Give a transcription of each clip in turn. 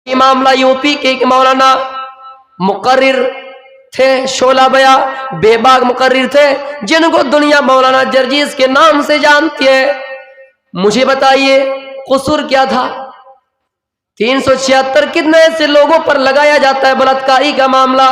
یہ معاملہ यूपी के एक मौलाना मुकर्रिर थे, शोला बया बेबाक मुकर्रिर थे, जिनको दुनिया मौलाना जर्जीस के नाम से जानती है। मुझे बताइए कसूर क्या था? 376 कितने ऐसे लोगों पर लगाया जाता है बलात्कारी का मामला,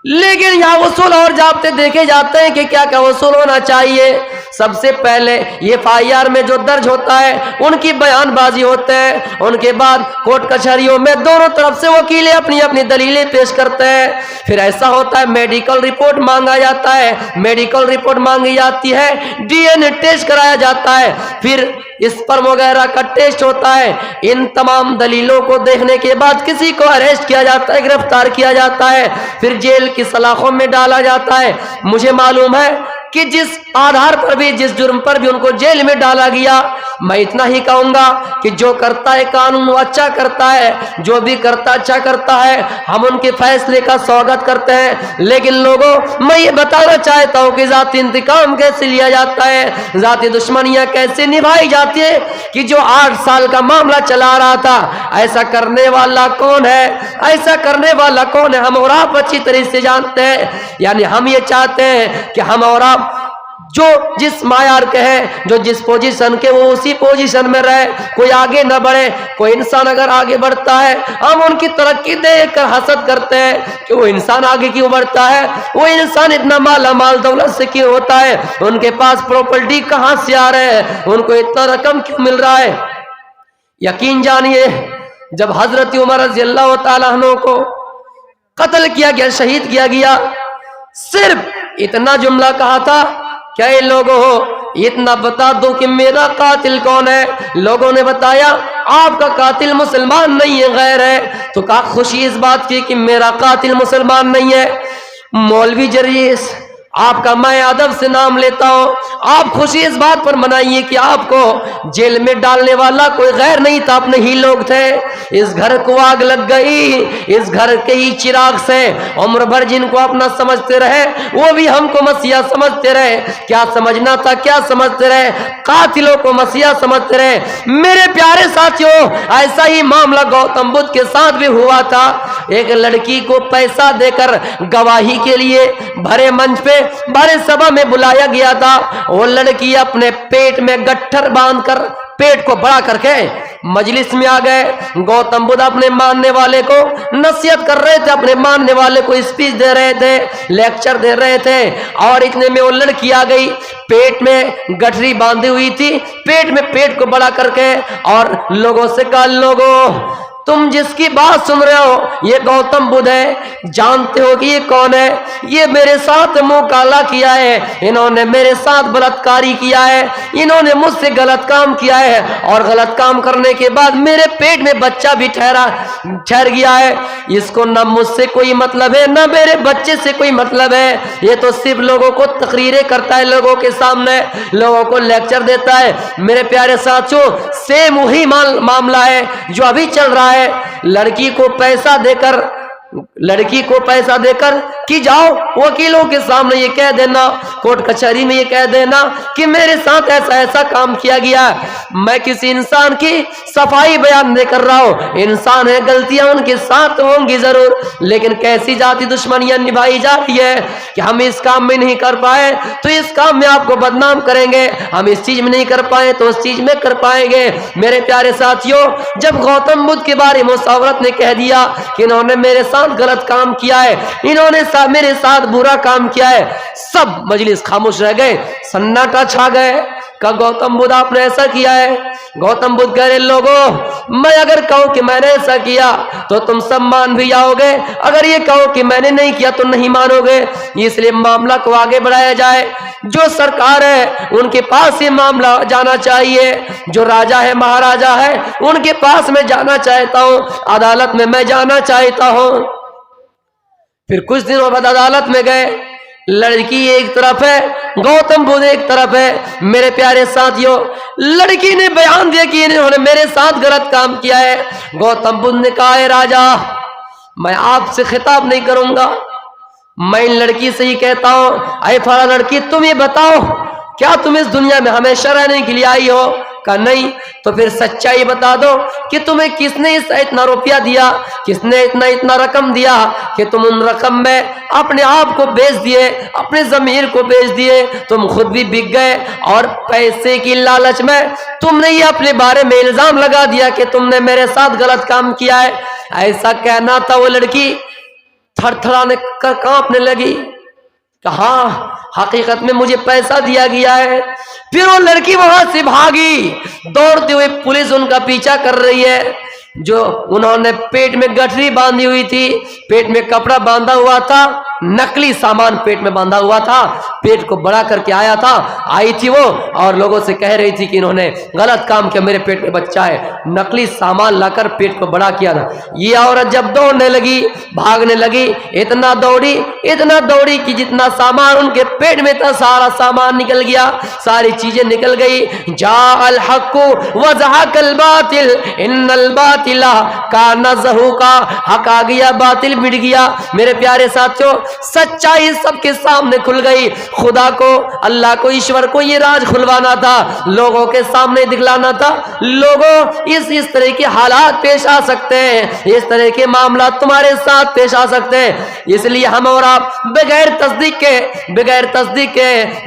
लेकिन यहाँ वसूल और जाब्ते देखे जाते हैं कि क्या क्या वसूल होना चाहिए। सबसे पहले ये FIR में जो दर्ज होता है उनकी बयानबाजी होते हैं, उनके बाद कोर्ट कचहरियों में दोनों तरफ से वकीलें अपनी अपनी दलीलें पेश करते हैं। फिर ऐसा होता है मेडिकल रिपोर्ट मांगा जाता है, मेडिकल रिपोर्ट मांगी जाती है, DNA टेस्ट कराया जाता है, फिर स्पर्म वगैरह का टेस्ट होता है। इन तमाम दलीलों को देखने के बाद किसी को अरेस्ट किया जाता है, गिरफ्तार किया जाता है, फिर जेल की सलाखों में डाला जाता है। मुझे मालूम है कि जिस आधार पर भी, जिस जुर्म पर भी उनको जेल में डाला गया, मैं इतना ही कहूंगा कि जो करता है कानून वो अच्छा करता है, जो भी करता अच्छा करता है, हम उनके फैसले का स्वागत करते हैं। लेकिन लोगों, मैं ये बताना चाहता हूँ कि जाती इंतकाम कैसे लिया जाता है, जाती दुश्मनियां कैसे निभाई जाती है, कि जो 8 साल का मामला चला रहा था, ऐसा करने वाला कौन है, ऐसा करने वाला कौन है, हम और आप अच्छी तरह से जानते हैं। यानी हम ये चाहते हैं कि हम और आप जो जिस मायार के हैं, जो जिस पोजीशन के, वो उसी पोजीशन में रहे, कोई आगे न बढ़े। कोई इंसान अगर आगे बढ़ता है, हम उनकी तरक्की देख कर हसद करते हैं कि वो इंसान आगे क्यों बढ़ता है, वो इंसान इतना माला माल दौलत से क्यों होता है, उनके पास प्रॉपर्टी कहां से आ रहे हैं, उनको इतना रकम क्यों मिल रहा है। यकीन जानिए, जब हजरत उमर रज़ी अल्लाह तआला अन्हु को कत्ल किया गया, शहीद किया गया, सिर्फ इतना जुमला कहा था, क्या ये लोगों हो इतना बता दो कि मेरा कातिल कौन है। लोगों ने बताया आपका कातिल मुसलमान नहीं है, गैर है। तो कहा खुशी इस बात की कि मेरा कातिल मुसलमान नहीं है। मौलवी जर्जीस, आपका मैं अदब से नाम लेता हूं, आप खुशी इस बात पर मनाइए कि आपको जेल में डालने वाला कोई गैर नहीं था, अपने ही लोग थे। इस घर को आग लग गई, इस घर के ही चिराग से उम्र भर जिनको अपना समझते रहे, वो भी हमको मसीहा समझते रहे। क्या समझना था, क्या समझते रहे, कातिलों को मसीहा समझते रहे। मेरे प्यारे साथियों, ऐसा ही मामला गौतम बुद्ध के साथ भी हुआ था। एक लड़की को पैसा देकर गवाही के लिए भरे मंच पे, बड़े सभा में बुलाया गया था। वो लड़की अपने पेट में गट्ठर बांधकर, पेट को बड़ा करके मजलिस में आ गए। गौतम बुद्ध अपने मानने वाले को नसीहत कर रहे थे, अपने मानने वाले को स्पीच दे रहे थे, लेक्चर दे रहे थे, और इतने में वो लड़की आ गई, पेट में गठरी बांधी हुई थी, पेट में पेट को बड़ा करके, और लोगों से कहा, लोगों तुम जिसकी बात सुन रहे हो ये गौतम बुद्ध है, जानते हो कि ये कौन है? ये मेरे साथ मुंह काला किया है, इन्होंने मेरे साथ बलात्कारी किया है, इन्होंने मुझसे गलत काम किया है, और गलत काम करने के बाद मेरे पेट में बच्चा भी ठहर गया है। इसको न मुझसे कोई मतलब है, न मेरे बच्चे से कोई मतलब है। ये तो सिर्फ लोगों को तकरीरें करता है, लोगों के सामने लोगों को लेक्चर देता है। मेरे प्यारे साथियों, सेम वही मामला है जो अभी चल रहा है। लड़की को पैसा देकर कि जाओ वकीलों के सामने ये कह देना, कोर्ट कचहरी में ये कह देना कि मेरे साथ ऐसा ऐसा काम किया गया। मैं किसी इंसान की सफाई बयान नहीं कर रहा हूं, इंसान है, गलतियां उनके साथ होंगी जरूर, लेकिन कैसी जाति दुश्मनियां निभाई जा रही है कि हम इस काम में नहीं कर पाए तो इस काम में आपको बदनाम करेंगे, हम इस चीज में नहीं कर पाए तो उस चीज में कर पाएंगे। मेरे प्यारे साथियों, जब गौतम बुद्ध के बारे में मुसावरत ने कह दिया कि इन्होंने मेरे साथ गलत काम किया है, इन्होंने मेरे साथ बुरा काम किया है, सब मजलिस खामोश रह गए, सन्नाटा छा गए। कहा गौतम बुद्ध आपने ऐसा किया है? गौतम बुद्ध कह रहे, लोगों मैं अगर कहूं कि मैंने ऐसा किया तो तुम सब मान भी जाओगे, अगर ये कहो कि मैंने नहीं किया तो नहीं मानोगे, इसलिए मामला को आगे बढ़ाया जाए। जो सरकार है उनके पास ये मामला जाना चाहिए, जो राजा है, महाराजा है, उनके पास मैं जाना चाहता हूं, अदालत में मैं जाना चाहता हूं। फिर कुछ दिनों बाद अदालत में गए, लड़की एक तरफ है, गौतम बुद्ध एक तरफ है। मेरे प्यारे साथियों, लड़की ने बयान दिया कि इन्होंने मेरे साथ गलत काम किया है। गौतम बुद्ध ने कहा, है राजा, मैं आपसे खिताब नहीं करूंगा, मैं इन लड़की से ही कहता हूं, अरे फला लड़की, तुम ये बताओ, क्या तुम इस दुनिया में हमेशा रहने के लिए आई हो? कहा नहीं। तो फिर सच्चाई बता दो कि तुम्हें किसने इतना रुपया दिया, किसने इतना रकम दिया कि तुम उन रकम में अपने आप को बेच दिए, अपने ज़मीर को बेच दिए, तुम खुद भी बिक गए और पैसे की लालच में तुमने ये अपने बारे में इल्जाम लगा दिया कि तुमने मेरे साथ गलत काम किया है। ऐसा कहना था, वो लड़की थरथराने कर कांपने लगी। कहा हकीकत में मुझे पैसा दिया गया है। फिर वो लड़की वहां से भागी, दौड़ते हुए पुलिस उनका पीछा कर रही है। जो उन्होंने पेट में गठरी बांधी हुई थी, पेट में कपड़ा बांधा हुआ था, नकली सामान पेट में बांधा हुआ था, पेट को बड़ा करके आया था, आई थी वो और लोगों से कह रही थी कि इन्होंने गलत काम किया, मेरे पेट में बच्चा है, नकली सामान लाकर पेट को बड़ा किया था। ये औरत जब दौड़ने लगी, भागने लगी, इतना दौड़ी कि जितना सामान उनके पेट में था सारा सामान निकल गया, सारी चीजें निकल गई। जाअल हक्कु व ज़हक़ल बातिल इन्नल बातिला काना ज़हूक़ा, हक आ गया, बातिल मिट गया। मेरे प्यारे साथियों, सच्चाई सबके सामने खुल गई। खुदा को, अल्लाह को, ईश्वर को ये राज खुलवाना था, लोगों के सामने दिखलाना था। लोगों, इस तरह के हालात पेश आ सकते हैं, इस तरह के मामला तुम्हारे साथ पेश आ सकते हैं। इसलिए हम और आप बगैर तस्दीक के,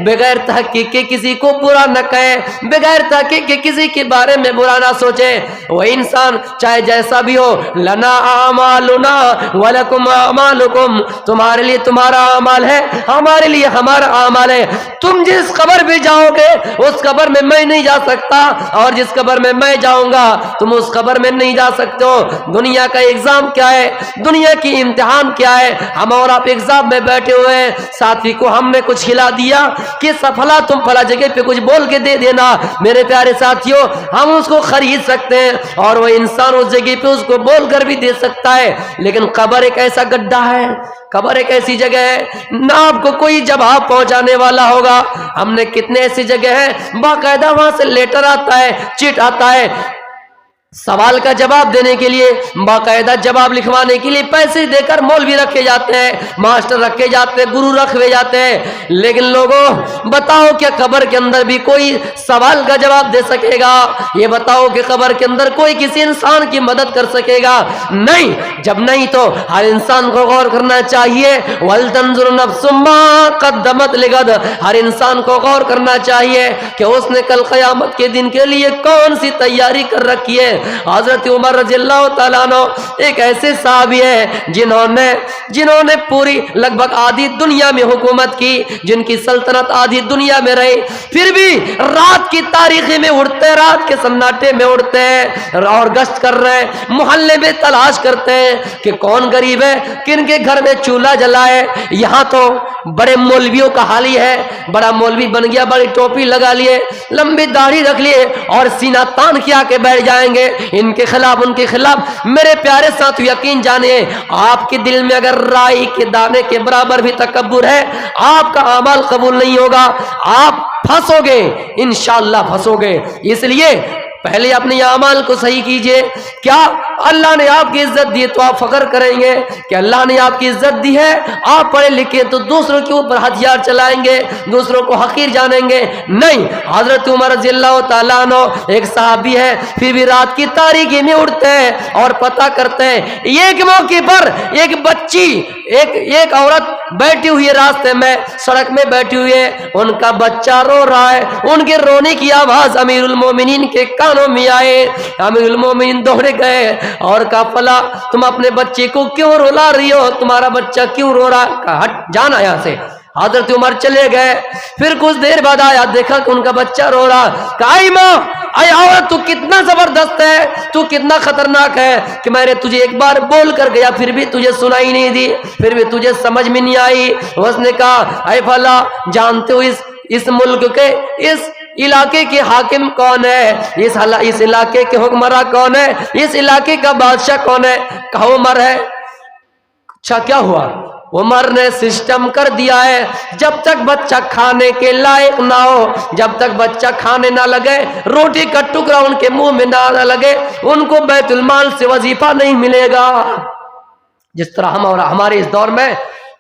बगैर तहकीक के किसी को बुरा न कहें, बगैर तहकीक के किसी के बारे में बुरा ना सोचें। वह इंसान चाहे जैसा भी हो, लना आमालुना वलकुम आमालुकुम, तुम्हारे लिए तुम्हारा अमाल है, हमारे लिए हमारा अमाल है। तुम जिस कब्र में जाओगे उस कब्र में मैं नहीं जा सकता, और जिस कब्र में मैं जाऊंगा तुम उस कब्र में नहीं जा सकते हो। दुनिया का एग्जाम क्या है, दुनिया की इम्तिहान क्या है? हम और आप एग्जाम में बैठे हुए हैं, साथी को हमने कुछ खिला दिया कि सफला तुम फला जगह पे कुछ बोल के दे देना। मेरे प्यारे साथियों, हम उसको खरीद सकते हैं और वो इंसान उस जगह पे उसको बोल कर भी दे सकता है, लेकिन कब्र एक ऐसा गड्ढा है, कब्र एक ऐसी जगह है ना आपको कोई जवाब पहुंचाने वाला होगा। हमने कितने ऐसी जगह है बाकायदा वहां से लेटर आता है, चिट आता है, सवाल का जवाब देने के लिए, बाकायदा जवाब लिखवाने के लिए पैसे देकर मौलवी रखे जाते हैं, मास्टर रखे जाते हैं, गुरु रखे जाते हैं। लेकिन लोगों, बताओ क्या कब्र के अंदर भी कोई सवाल का जवाब दे सकेगा? ये बताओ कि कब्र के अंदर कोई किसी इंसान की मदद कर सकेगा? नहीं। जब नहीं तो हर इंसान को गौर करना चाहिए। वल तंजुर नफ्सुम मा क़द्दमत लिगद, हर इंसान को गौर करना चाहिए कि उसने कल क़यामत के दिन के लिए कौन सी तैयारी कर रखी है। हजरत उमर रज़ियल्लाहु ताला अन्हु एक ऐसे साहबी है जिन्होंने पूरी लगभग आधी दुनिया में हुकूमत की, जिनकी सल्तनत आधी दुनिया में रही, फिर भी रात की तारीखी में उड़ते, रात के सन्नाटे में उड़ते हैं और गश्त कर रहे हैं, मोहल्ले में तलाश करते हैं कि कौन गरीब है, किनके घर में चूल्हा जलाए। यहाँ तो बड़े मौलवियों का हाल ही है, बड़ा मौलवी बन गया, बड़ी टोपी लगा लिए, लंबी दाढ़ी रख लिए और सीना तान के आके बैठ जाएंगे इनके खिलाफ, उनके खिलाफ। मेरे प्यारे साथ यकीन जानिए, आपके दिल में अगर राई के दाने के बराबर भी तकब्बुर है, आपका अमल कबूल नहीं होगा, आप फंसोगे, इंशाअल्लाह फंसोगे। इसलिए पहले अपने अमाल को सही कीजिए। क्या अल्लाह ने आपकी इज्जत दी तो आप फख्र करेंगे कि अल्लाह ने आपकी इज्जत दी है? आप पढ़े लिखे तो दूसरों के ऊपर हथियार चलाएंगे, दूसरों को हकीर जानेंगे? नहीं। हजरत उमर रज़ियल्लाहु ताला अन्हु एक सहाबी है, फिर भी रात की तारीकी में उठते हैं और पता करते हैं। एक मौके पर एक बच्ची, एक औरत बैठी हुई है रास्ते में, सड़क में बैठी हुई है, उनका बच्चा रो रहा है। उनके रोने की आवाज अमीरुल मोमिनीन के कानों में आए। अमीरुल मोमिनीन दौड़े गए और कहा, फला तुम अपने बच्चे को क्यों रुला रही हो, तुम्हारा बच्चा क्यों रो रहा? कहा, हट जाना यहाँ से। हजरत उमर चले गए, फिर कुछ देर बाद आया, देखा कि उनका बच्चा रो रहा। कहा, माँ, अरे औरत तू कितना जबरदस्त है, तू कितना खतरनाक है कि मैंने तुझे एक बार बोल कर गया, फिर भी तुझे सुनाई नहीं दी, फिर भी तुझे समझ में नहीं आई। उसने कहा, अरे फला, जानते हो इस मुल्क के, इस इलाके के हाकिम कौन है? इस इलाके के हुक्मरान कौन है? इस इलाके का बादशाह कौन है? कहा, उमर है। अच्छा, क्या हुआ? उमर ने सिस्टम कर दिया है, जब तक बच्चा खाने के लायक ना हो, जब तक बच्चा खाने ना लगे, रोटी का टुकड़ा उनके मुंह में ना लगे, उनको बैतुल माल से वजीफा नहीं मिलेगा। जिस तरह हम और हमारे इस दौर में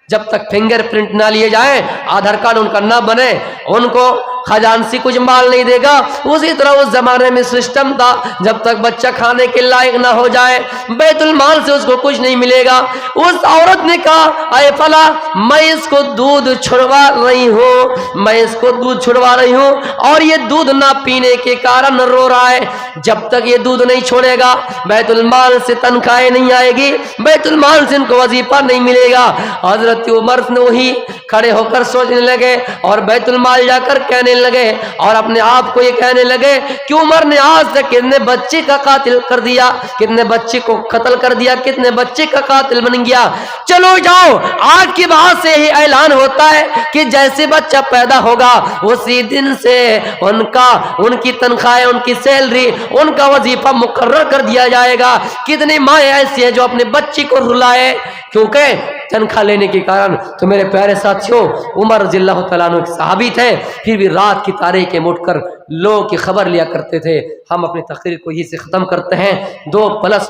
जब तक फिंगरप्रिंट ना लिए जाए, आधार कार्ड उनका ना बने, उनको खजानसी कुछ माल नहीं देगा। उसी तरह उस जमाने में सिस्टम था, जब तक बच्चा खाने के लायक ना हो जाए बैतुल माल से उसको कुछ नहीं मिलेगा। उस औरत ने कहा, अरे फला, मैं इसको दूध छुड़वा रही हूँ, मैं इसको दूध छुड़वा रही हूँ और ये दूध ना पीने के कारण रो रहा है। जब तक ये दूध नहीं छोड़ेगा बैतुल माल से तनख्वाहें नहीं आएगी, बैतुल माल से इनको वजीफा नहीं मिलेगा। हजरत उमर ने वही खड़े होकर सोचने लगे और बैतुल माल जाकर कहने लगे और अपने आप को ये कहने लगे कि उमर ने आज तक कितने बच्चे का कातिल कर दिया, कितने बच्चे को कत्ल कर दिया, कितने बच्चे का कातिल बन गया। चलो जाओ, आज के बाद से ही ऐलान होता है कि जैसे बच्चा पैदा होगा उसी दिन से उनकी तनख्वाहें, उनकी सैलरी, उनका वजीफा मुकर्रर कर दिया जाएगा। कितनी माँ ऐसी है जो अपने बच्चे को रुलाए क्योंकि तनख्वाह लेने के कारण। तो मेरे प्यारे साथियों, उमर रज़ियल्लाहु तआला अन्हु एक सहाबी थे, फिर भी रात की तारीखें में उठकर लोगों की खबर लिया करते थे। हम अपनी तकरीर को यहीं से ख़त्म करते हैं। 2+